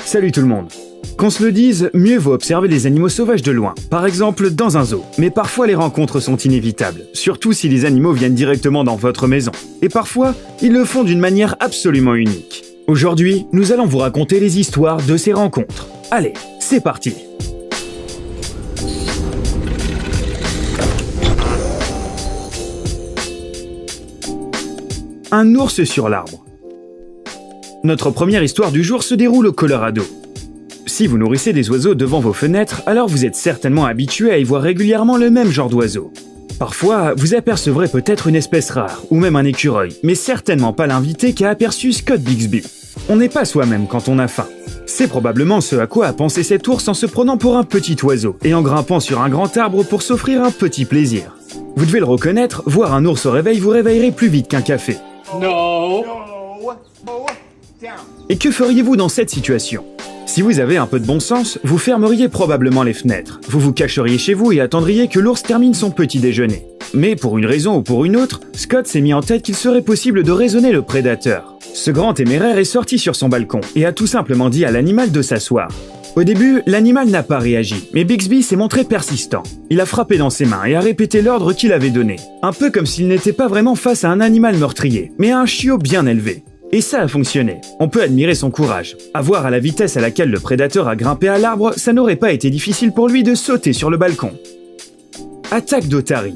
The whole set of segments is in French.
Salut tout le monde. Qu'on se le dise, mieux vaut observer les animaux sauvages de loin, par exemple dans un zoo. Mais parfois les rencontres sont inévitables, surtout si les animaux viennent directement dans votre maison. Et parfois, ils le font d'une manière absolument unique. Aujourd'hui, nous allons vous raconter les histoires de ces rencontres. Allez, c'est parti! Un ours sur l'arbre. Notre première histoire du jour se déroule au Colorado. Si vous nourrissez des oiseaux devant vos fenêtres, alors vous êtes certainement habitué à y voir régulièrement le même genre d'oiseau. Parfois, vous apercevrez peut-être une espèce rare, ou même un écureuil, mais certainement pas l'invité qui a aperçu Scott Bixby. On n'est pas soi-même quand on a faim. C'est probablement ce à quoi a pensé cet ours en se prenant pour un petit oiseau, et en grimpant sur un grand arbre pour s'offrir un petit plaisir. Vous devez le reconnaître, voir un ours au réveil vous réveillerait plus vite qu'un café. No. Et que feriez-vous dans cette situation? Si vous avez un peu de bon sens, vous fermeriez probablement les fenêtres. Vous vous cacheriez chez vous et attendriez que l'ours termine son petit déjeuner. Mais pour une raison ou pour une autre, Scott s'est mis en tête qu'il serait possible de raisonner le prédateur. Ce grand téméraire est sorti sur son balcon et a tout simplement dit à l'animal de s'asseoir. Au début, l'animal n'a pas réagi, mais Bixby s'est montré persistant. Il a frappé dans ses mains et a répété l'ordre qu'il avait donné. Un peu comme s'il n'était pas vraiment face à un animal meurtrier, mais à un chiot bien élevé. Et ça a fonctionné. On peut admirer son courage. À voir à la vitesse à laquelle le prédateur a grimpé à l'arbre, ça n'aurait pas été difficile pour lui de sauter sur le balcon. Attaque d'otarie.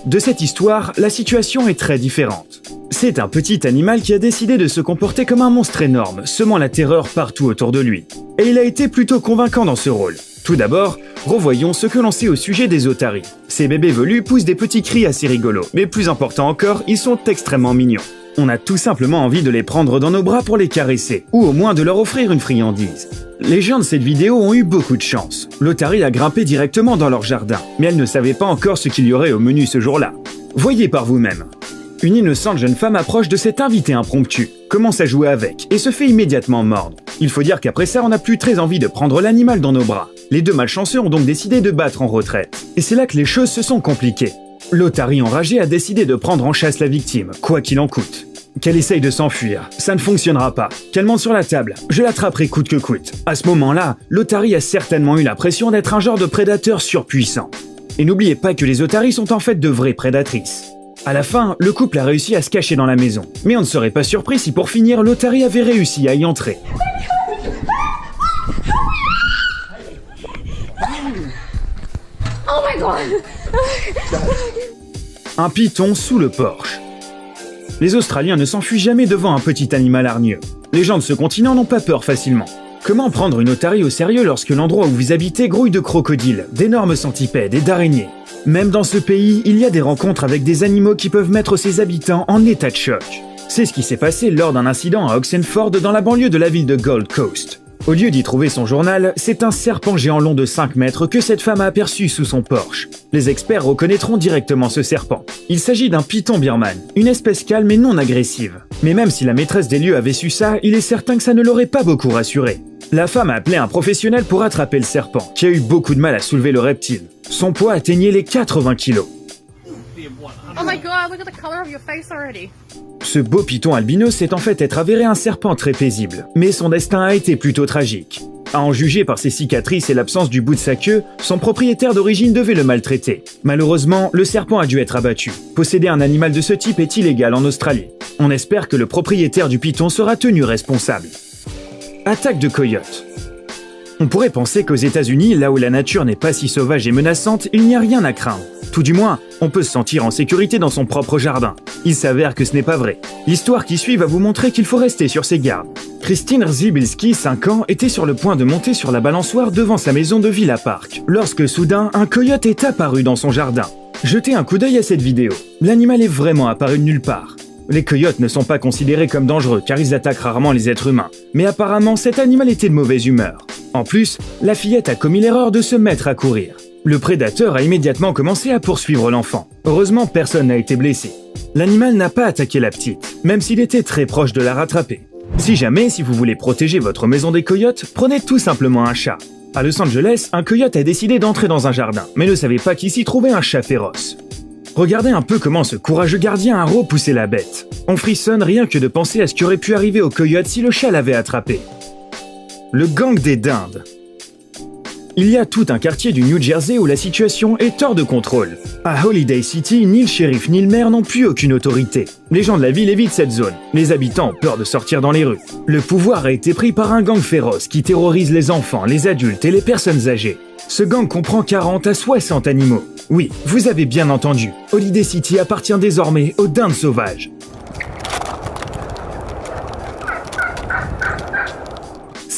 De cette histoire, la situation est très différente. C'est un petit animal qui a décidé de se comporter comme un monstre énorme, semant la terreur partout autour de lui. Et il a été plutôt convaincant dans ce rôle. Tout d'abord, revoyons ce que l'on sait au sujet des otaries. Ces bébés velus poussent des petits cris assez rigolos, mais plus important encore, ils sont extrêmement mignons. On a tout simplement envie de les prendre dans nos bras pour les caresser, ou au moins de leur offrir une friandise. Les gens de cette vidéo ont eu beaucoup de chance. L'otarie a grimpé directement dans leur jardin, mais elle ne savait pas encore ce qu'il y aurait au menu ce jour-là. Voyez par vous-même. Une innocente jeune femme approche de cet invité impromptu, commence à jouer avec et se fait immédiatement mordre. Il faut dire qu'après ça, on n'a plus très envie de prendre l'animal dans nos bras. Les deux malchanceux ont donc décidé de battre en retraite. Et c'est là que les choses se sont compliquées. L'otarie enragée a décidé de prendre en chasse la victime, quoi qu'il en coûte. Qu'elle essaye de s'enfuir, ça ne fonctionnera pas. Qu'elle monte sur la table, je l'attraperai coûte que coûte. À ce moment-là, l'otarie a certainement eu l'impression d'être un genre de prédateur surpuissant. Et n'oubliez pas que les otaries sont en fait de vraies prédatrices. À la fin, le couple a réussi à se cacher dans la maison. Mais on ne serait pas surpris si pour finir, l'otarie avait réussi à y entrer. Oh my god! Un python sous le porche. Les Australiens ne s'enfuient jamais devant un petit animal hargneux. Les gens de ce continent n'ont pas peur facilement. Comment prendre une otarie au sérieux lorsque l'endroit où vous habitez grouille de crocodiles, d'énormes centipèdes et d'araignées? Même dans ce pays, il y a des rencontres avec des animaux qui peuvent mettre ses habitants en état de choc. C'est ce qui s'est passé lors d'un incident à Oxenford dans la banlieue de la ville de Gold Coast. Au lieu d'y trouver son journal, c'est un serpent géant long de 5 mètres que cette femme a aperçu sous son porche. Les experts reconnaîtront directement ce serpent. Il s'agit d'un python birman, une espèce calme et non agressive. Mais même si la maîtresse des lieux avait su ça, il est certain que ça ne l'aurait pas beaucoup rassuré. La femme a appelé un professionnel pour attraper le serpent, qui a eu beaucoup de mal à soulever le reptile. Son poids atteignait les 80 kilos. Oh my god, look at the color of your face already. Ce beau python albinos s'est en fait être avéré un serpent très paisible, mais son destin a été plutôt tragique. À en juger par ses cicatrices et l'absence du bout de sa queue, son propriétaire d'origine devait le maltraiter. Malheureusement, le serpent a dû être abattu. Posséder un animal de ce type est illégal en Australie. On espère que le propriétaire du python sera tenu responsable. Attaque de coyote. On pourrait penser qu'aux États-Unis, là où la nature n'est pas si sauvage et menaçante, il n'y a rien à craindre. Tout du moins, on peut se sentir en sécurité dans son propre jardin. Il s'avère que ce n'est pas vrai. L'histoire qui suit va vous montrer qu'il faut rester sur ses gardes. Christine Rzibilski, 5 ans, était sur le point de monter sur la balançoire devant sa maison de Villa Park, lorsque soudain, un coyote est apparu dans son jardin. Jetez un coup d'œil à cette vidéo. L'animal est vraiment apparu de nulle part. Les coyotes ne sont pas considérés comme dangereux car ils attaquent rarement les êtres humains. Mais apparemment, cet animal était de mauvaise humeur. En plus, la fillette a commis l'erreur de se mettre à courir. Le prédateur a immédiatement commencé à poursuivre l'enfant. Heureusement, personne n'a été blessé. L'animal n'a pas attaqué la petite, même s'il était très proche de la rattraper. Si vous voulez protéger votre maison des coyotes, prenez tout simplement un chat. À Los Angeles, un coyote a décidé d'entrer dans un jardin, mais ne savait pas qu'il s'y trouvait un chat féroce. Regardez un peu comment ce courageux gardien a repoussé la bête. On frissonne rien que de penser à ce qui aurait pu arriver au coyote si le chat l'avait attrapé. Le gang des dindes. Il y a tout un quartier du New Jersey où la situation est hors de contrôle. À Holiday City, ni le shérif ni le maire n'ont plus aucune autorité. Les gens de la ville évitent cette zone. Les habitants ont peur de sortir dans les rues. Le pouvoir a été pris par un gang féroce qui terrorise les enfants, les adultes et les personnes âgées. Ce gang comprend 40 à 60 animaux. Oui, vous avez bien entendu. Holiday City appartient désormais aux dindes sauvages.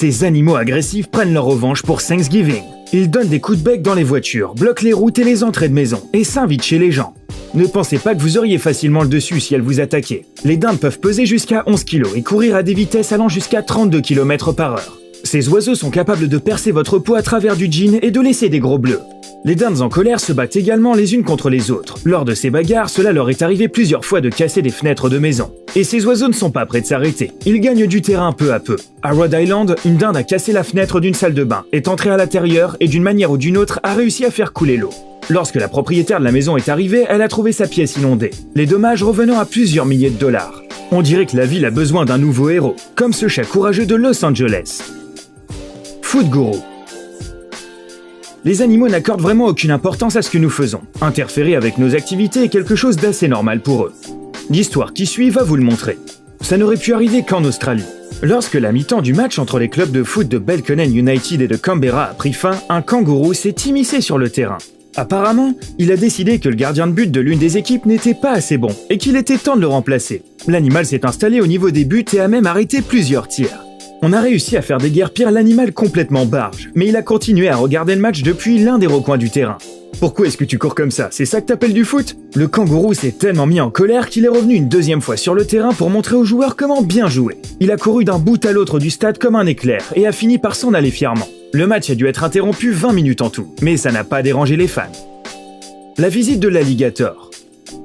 Ces animaux agressifs prennent leur revanche pour Thanksgiving. Ils donnent des coups de bec dans les voitures, bloquent les routes et les entrées de maison, et s'invitent chez les gens. Ne pensez pas que vous auriez facilement le dessus si elles vous attaquaient. Les dindes peuvent peser jusqu'à 11 kg et courir à des vitesses allant jusqu'à 32 km/h. Ces oiseaux sont capables de percer votre peau à travers du jean et de laisser des gros bleus. Les dindes en colère se battent également les unes contre les autres. Lors de ces bagarres, cela leur est arrivé plusieurs fois de casser des fenêtres de maison. Et ces oiseaux ne sont pas prêts de s'arrêter. Ils gagnent du terrain peu à peu. À Rhode Island, une dinde a cassé la fenêtre d'une salle de bain, est entrée à l'intérieur et d'une manière ou d'une autre a réussi à faire couler l'eau. Lorsque la propriétaire de la maison est arrivée, elle a trouvé sa pièce inondée. Les dommages revenant à plusieurs milliers de dollars. On dirait que la ville a besoin d'un nouveau héros, comme ce chat courageux de Los Angeles. Food Guru. Les animaux n'accordent vraiment aucune importance à ce que nous faisons. Interférer avec nos activités est quelque chose d'assez normal pour eux. L'histoire qui suit va vous le montrer. Ça n'aurait pu arriver qu'en Australie. Lorsque la mi-temps du match entre les clubs de foot de Belconnen United et de Canberra a pris fin, un kangourou s'est immiscé sur le terrain. Apparemment, il a décidé que le gardien de but de l'une des équipes n'était pas assez bon et qu'il était temps de le remplacer. L'animal s'est installé au niveau des buts et a même arrêté plusieurs tirs. On a réussi à faire déguerpir l'animal complètement barge, mais il a continué à regarder le match depuis l'un des recoins du terrain. Pourquoi est-ce que tu cours comme ça? C'est ça que t'appelles du foot? Le kangourou s'est tellement mis en colère qu'il est revenu une deuxième fois sur le terrain pour montrer aux joueurs comment bien jouer. Il a couru d'un bout à l'autre du stade comme un éclair et a fini par s'en aller fièrement. Le match a dû être interrompu 20 minutes en tout, mais ça n'a pas dérangé les fans. La visite de l'alligator.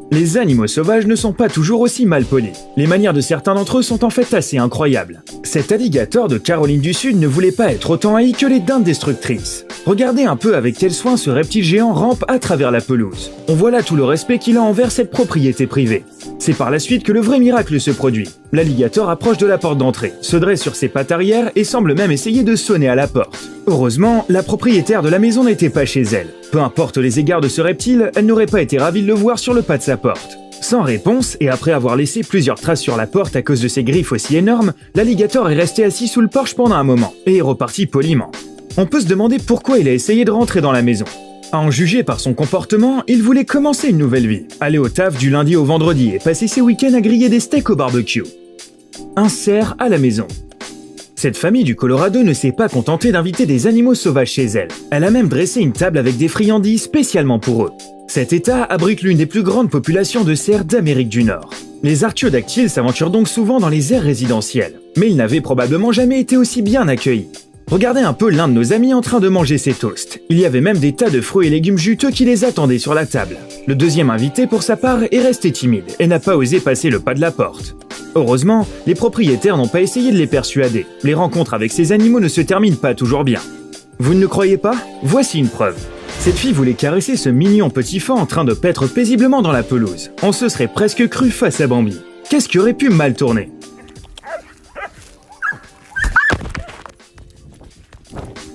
Les animaux sauvages ne sont pas toujours aussi mal polis. Les manières de certains d'entre eux sont en fait assez incroyables. Cet alligator de Caroline du Sud ne voulait pas être autant haï que les dindes destructrices. Regardez un peu avec quel soin ce reptile géant rampe à travers la pelouse. On voit là tout le respect qu'il a envers cette propriété privée. C'est par la suite que le vrai miracle se produit. L'alligator approche de la porte d'entrée, se dresse sur ses pattes arrière et semble même essayer de sonner à la porte. Heureusement, la propriétaire de la maison n'était pas chez elle. Peu importe les égards de ce reptile, elle n'aurait pas été ravie de le voir sur le pas de sa porte. Sans réponse, et après avoir laissé plusieurs traces sur la porte à cause de ses griffes aussi énormes, l'alligator est resté assis sous le porche pendant un moment, et est reparti poliment. On peut se demander pourquoi il a essayé de rentrer dans la maison. À en juger par son comportement, il voulait commencer une nouvelle vie, aller au taf du lundi au vendredi et passer ses week-ends à griller des steaks au barbecue. Un cerf à la maison. Cette famille du Colorado ne s'est pas contentée d'inviter des animaux sauvages chez elle. Elle a même dressé une table avec des friandises spécialement pour eux. Cet état abrite l'une des plus grandes populations de cerfs d'Amérique du Nord. Les artiodactyles s'aventurent donc souvent dans les aires résidentielles, mais ils n'avaient probablement jamais été aussi bien accueillis. Regardez un peu l'un de nos amis en train de manger ses toasts. Il y avait même des tas de fruits et légumes juteux qui les attendaient sur la table. Le deuxième invité, pour sa part, est resté timide et n'a pas osé passer le pas de la porte. Heureusement, les propriétaires n'ont pas essayé de les persuader. Les rencontres avec ces animaux ne se terminent pas toujours bien. Vous ne le croyez pas? Voici une preuve. Cette fille voulait caresser ce mignon petit fan en train de paître paisiblement dans la pelouse. On se serait presque cru face à Bambi. Qu'est-ce qui aurait pu mal tourner?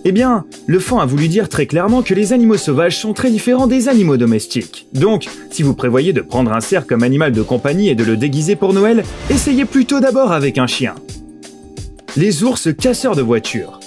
Eh bien, le fan a voulu dire très clairement que les animaux sauvages sont très différents des animaux domestiques. Donc, si vous prévoyez de prendre un cerf comme animal de compagnie et de le déguiser pour Noël, essayez plutôt d'abord avec un chien. Les ours casseurs de voitures.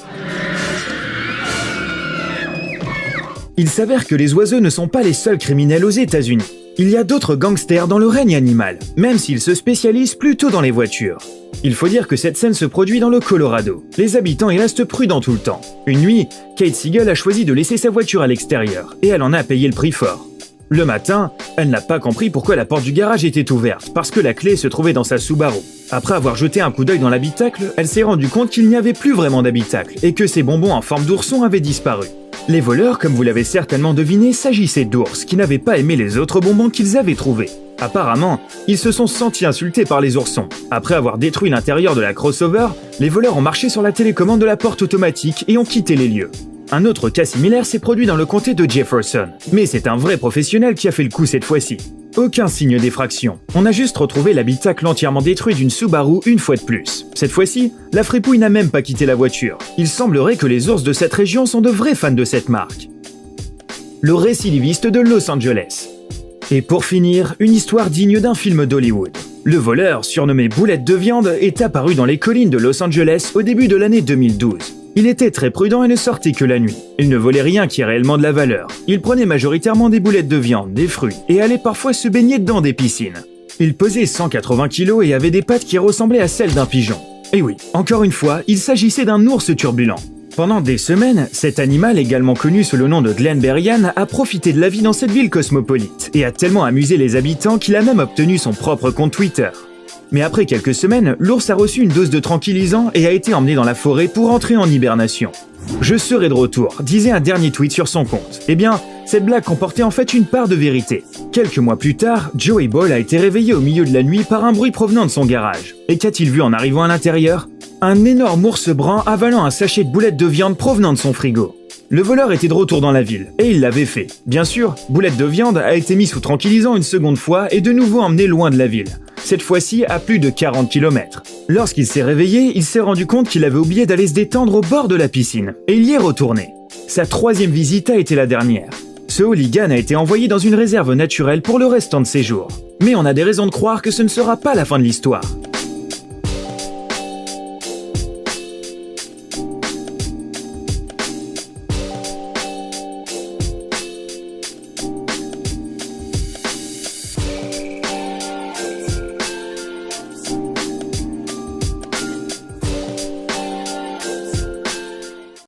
Il s'avère que les oiseaux ne sont pas les seuls criminels aux États-Unis. Il y a d'autres gangsters dans le règne animal, même s'ils se spécialisent plutôt dans les voitures. Il faut dire que cette scène se produit dans le Colorado. Les habitants y restent prudents tout le temps. Une nuit, Kate Siegel a choisi de laisser sa voiture à l'extérieur, et elle en a payé le prix fort. Le matin, elle n'a pas compris pourquoi la porte du garage était ouverte, parce que la clé se trouvait dans sa Subaru. Après avoir jeté un coup d'œil dans l'habitacle, elle s'est rendue compte qu'il n'y avait plus vraiment d'habitacle, et que ses bonbons en forme d'ourson avaient disparu. Les voleurs, comme vous l'avez certainement deviné, s'agissaient d'ours qui n'avaient pas aimé les autres bonbons qu'ils avaient trouvés. Apparemment, ils se sont sentis insultés par les oursons. Après avoir détruit l'intérieur de la crossover, les voleurs ont marché sur la télécommande de la porte automatique et ont quitté les lieux. Un autre cas similaire s'est produit dans le comté de Jefferson, mais c'est un vrai professionnel qui a fait le coup cette fois-ci. Aucun signe d'effraction. On a juste retrouvé l'habitacle entièrement détruit d'une Subaru une fois de plus. Cette fois-ci, la fripouille n'a même pas quitté la voiture. Il semblerait que les ours de cette région sont de vrais fans de cette marque. Le récidiviste de Los Angeles. Et pour finir, une histoire digne d'un film d'Hollywood. Le voleur, surnommé Boulette de Viande, est apparu dans les collines de Los Angeles au début de l'année 2012. Il était très prudent et ne sortait que la nuit. Il ne volait rien qui ait réellement de la valeur. Il prenait majoritairement des boulettes de viande, des fruits, et allait parfois se baigner dans des piscines. Il pesait 180 kg et avait des pattes qui ressemblaient à celles d'un pigeon. Et oui, encore une fois, il s'agissait d'un ours turbulent. Pendant des semaines, cet animal, également connu sous le nom de Glenn Berrien, a profité de la vie dans cette ville cosmopolite, et a tellement amusé les habitants qu'il a même obtenu son propre compte Twitter. Mais après quelques semaines, l'ours a reçu une dose de tranquillisant et a été emmené dans la forêt pour entrer en hibernation. « Je serai de retour », disait un dernier tweet sur son compte. Eh bien, cette blague comportait en fait une part de vérité. Quelques mois plus tard, Joey Ball a été réveillé au milieu de la nuit par un bruit provenant de son garage. Et qu'a-t-il vu en arrivant à l'intérieur ? Un énorme ours brun avalant un sachet de boulettes de viande provenant de son frigo. Le voleur était de retour dans la ville, et il l'avait fait. Bien sûr, Boulette de Viande a été mis sous tranquillisant une seconde fois et de nouveau emmené loin de la ville. Cette fois-ci à plus de 40 km. Lorsqu'il s'est réveillé, il s'est rendu compte qu'il avait oublié d'aller se détendre au bord de la piscine, et il y est retourné. Sa 3e visite a été la dernière. Ce hooligan a été envoyé dans une réserve naturelle pour le restant de ses jours. Mais on a des raisons de croire que ce ne sera pas la fin de l'histoire.